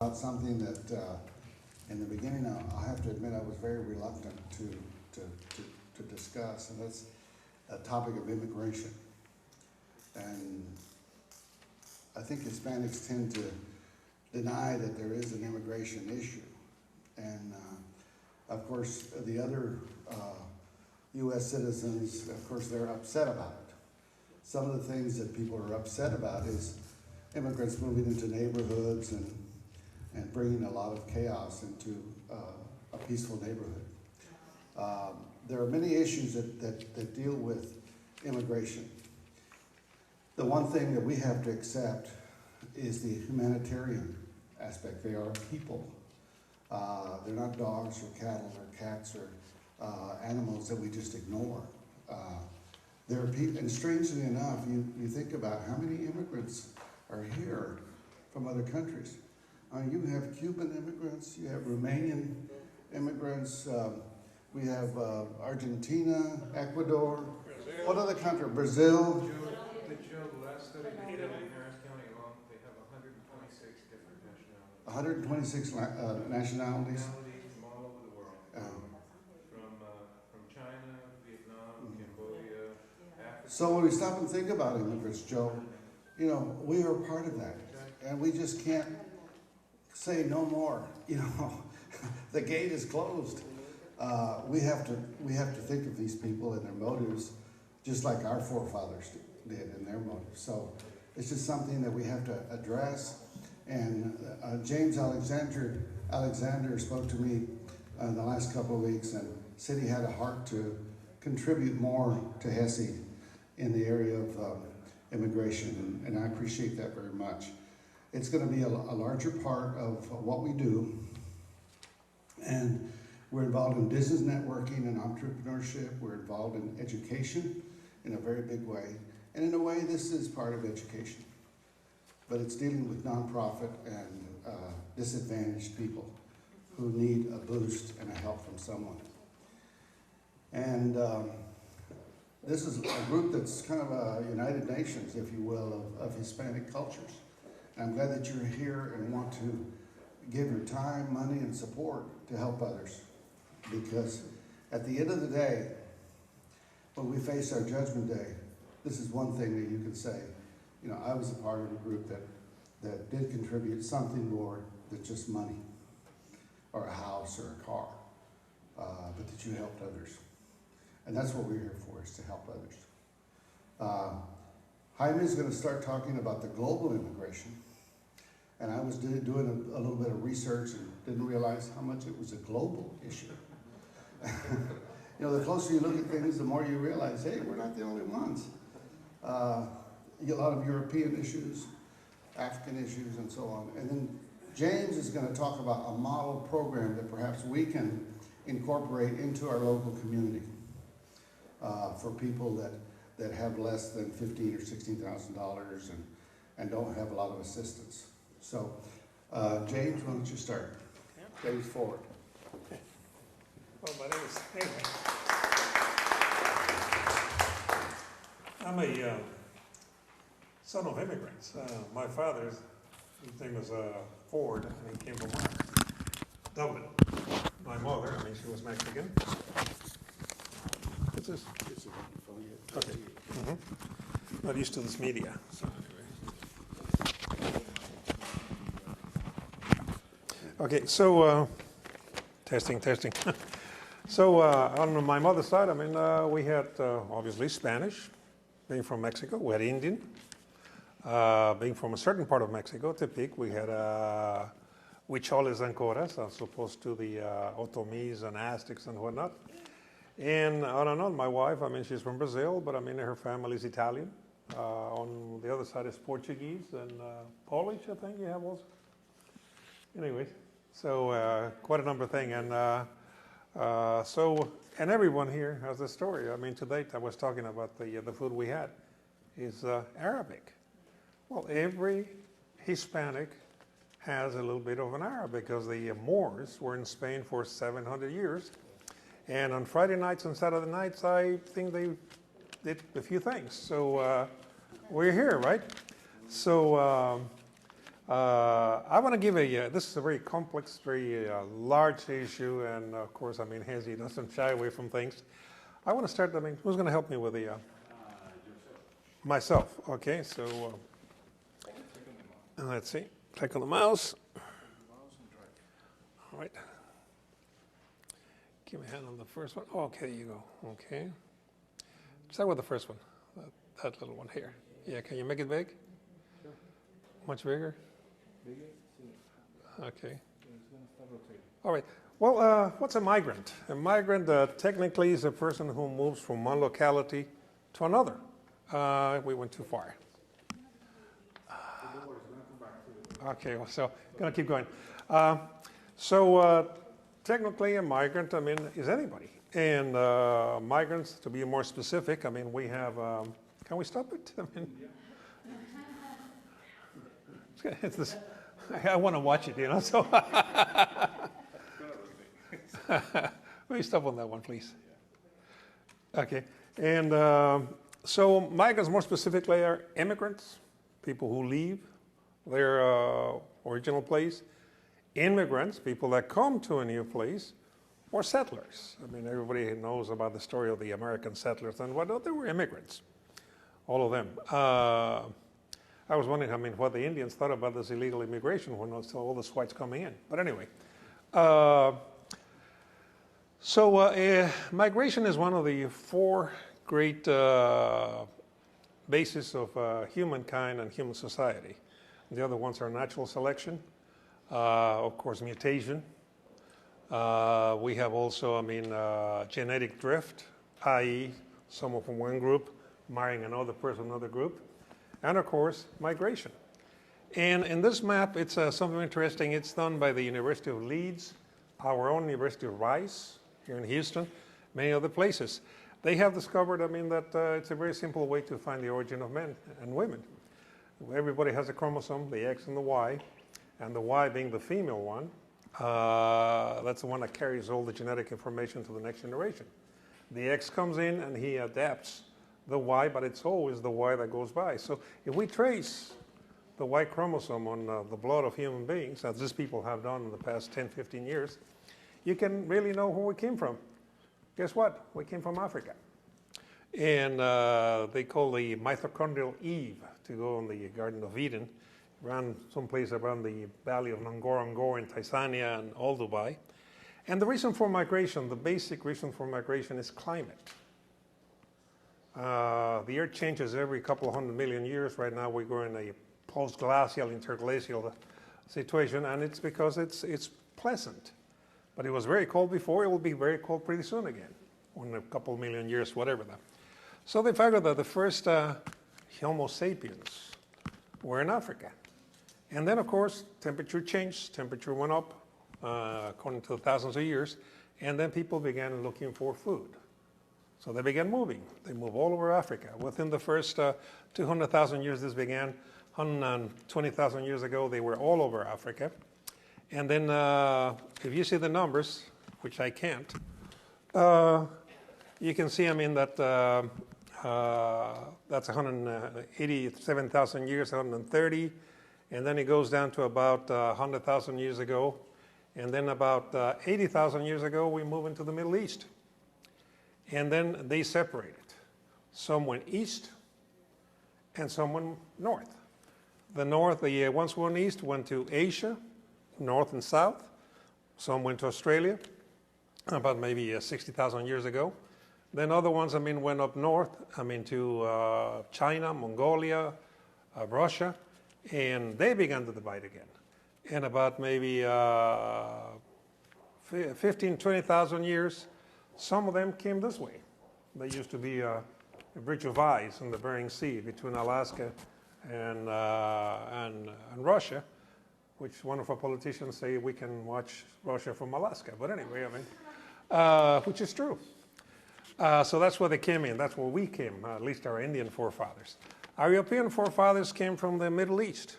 About something that in the beginning, I'll have to admit I was very reluctant to discuss, and that's a topic of immigration. And I think Hispanics tend to deny that there is an immigration issue. And of course, the other U.S. citizens, of course, they're upset about it. Some of the things that people are upset about is immigrants moving into neighborhoods and bringing a lot of chaos into a peaceful neighborhood. There are many issues that deal with immigration. The one thing that we have to accept is the humanitarian aspect. They are people. They're not dogs or cattle or cats or animals that we just ignore. There are people, and strangely enough, you think about how many immigrants are here from other countries. You have Cuban immigrants, you have Romanian immigrants, we have Argentina, Ecuador, Brazil. What other country? Brazil. The last study they did in Harris County alone, they have 126 different nationalities. 126 nationalities. From all over the world. From China, Vietnam, Cambodia, Africa. So when we stop and think about immigrants, Joe, you know, we are part of that. And we just can't say no more. You know, the gate is closed. We have to think of these people and their motives just like our forefathers did in their motives. So it's just something that we have to address. And James Alexander spoke to me the last couple of weeks and said he had a heart to contribute more to HESI in the area of immigration, and I appreciate that very much. It's going to be a larger part of what we do, and we're involved in business networking and entrepreneurship. We're involved in education in a very big way, and in a way this is part of education, but it's dealing with nonprofit and disadvantaged people who need a boost and a help from someone. And this is a group that's kind of a United Nations, if you will, of Hispanic cultures. And I'm glad that you're here and want to give your time, money, and support to help others. Because at the end of the day, when we face our judgment day, this is one thing that you can say, you know, I was a part of a group that did contribute something more than just money or a house or a car, but that you helped others. And that's what we're here for, is to help others. Jaime is going to start talking about the global immigration. And I was doing a little bit of research and didn't realize how much it was a global issue. You know, the closer you look at things, the more you realize, hey, we're not the only ones. You get a lot of European issues, African issues, and so on. And then James is going to talk about a model program that perhaps we can incorporate into our local community for people that have less than $15,000 or $16,000 and don't have a lot of assistance. So, James, why don't you start? James forward. Okay. Well, my name is, anyway, I'm a son of immigrants. My father's, his name was Ford, and he came from Dublin. My mother, I mean, she was Mexican. What's this? Okay. Mm-hmm. Not used to this media. So anyway. Okay, so testing. So on my mother's side, I mean, we had obviously Spanish, being from Mexico. We had Indian, being from a certain part of Mexico, Tepic. We had Huicholes and Coras, as opposed to the Otomís and Aztecs and whatnot. And on and on, my wife, I mean, she's from Brazil, but I mean, her family's Italian. On the other side is Portuguese and Polish, I think you have also. Anyways, so quite a number of things. And and everyone here has a story. I mean, to date, I was talking about the food we had is Arabic. Well, every Hispanic has a little bit of an Arabic because the Moors were in Spain for 700 years. And on Friday nights and Saturday nights, I think they did a few things. So we're here, right? So I want to give this is a very complex, very large issue, and of course, I mean, HESI doesn't shy away from things. I want to start, I mean, who's going to help me with the, myself, okay, so, let's see, click on the mouse. All right. Give me a hand on the first one. Oh, okay, you go, okay. Start with the first one, that little one here. Yeah, can you make it big? Sure. Much bigger? Okay. All right. Well, what's a migrant? A migrant technically is a person who moves from one locality to another. We went too far. Okay, so gonna keep going. Technically, a migrant, I mean, is anybody. And migrants, to be more specific, I mean, we have. Can we stop it? I mean, it's this. I want to watch it, you know. So, let me stop on that one, please. Okay, and so migrants, more specifically, are immigrants, people who leave their original place, immigrants, people that come to a new place, or settlers. I mean, everybody knows about the story of the American settlers and whatnot. They were immigrants, all of them. I was wondering, I mean, what the Indians thought about this illegal immigration when all this whites coming in. But anyway, migration is one of the four great bases of humankind and human society. The other ones are natural selection, of course, mutation. We have also, I mean, genetic drift, i.e., someone from one group marrying another person, another group. And of course, migration. And in this map, it's something interesting. It's done by the University of Leeds, our own University of Rice here in Houston, many other places. They have discovered, I mean, that it's a very simple way to find the origin of men and women. Everybody has a chromosome, the X and the Y being the female one. That's the one that carries all the genetic information to the next generation. The X comes in and he adapts the Y, but it's always the Y that goes by. So if we trace the Y chromosome on the blood of human beings, as these people have done in the past 10, 15 years, you can really know where we came from. Guess what? We came from Africa. And they call the mitochondrial Eve to go in the Garden of Eden, around someplace around the valley of Ngorongoro in Tanzania and all Dubai. And the reason for migration, the basic reason for migration is climate. The Earth changes every couple of 100 million years. Right now, we're going in a post-glacial, interglacial situation, and it's because it's pleasant. But it was very cold before. It will be very cold pretty soon again, in a couple of million years, whatever that. So they figured that the first Homo sapiens were in Africa. And then, of course, temperature changed. Temperature went up according to the thousands of years, and then people began looking for food. So they began moving. They moved all over Africa. Within the first 200,000 years this began, 120,000 years ago, they were all over Africa. And then if you see the numbers, which I can't, you can see, I mean, that that's 187,000 years, 130, and then it goes down to about 100,000 years ago. And then about 80,000 years ago, we move into the Middle East. And then they separated. Some went east, and some went north. The ones who went east went to Asia, north and south. Some went to Australia, about maybe 60,000 years ago. Then other ones, I mean, went up north, I mean, to China, Mongolia, Russia, and they began to divide again. And about maybe 15, 20,000 years, some of them came this way. There used to be a bridge of ice in the Bering Sea between Alaska and Russia, which one of our politicians say we can watch Russia from Alaska. But anyway, I mean, which is true. So that's where they came in. That's where we came, at least our Indian forefathers. Our European forefathers came from the Middle East.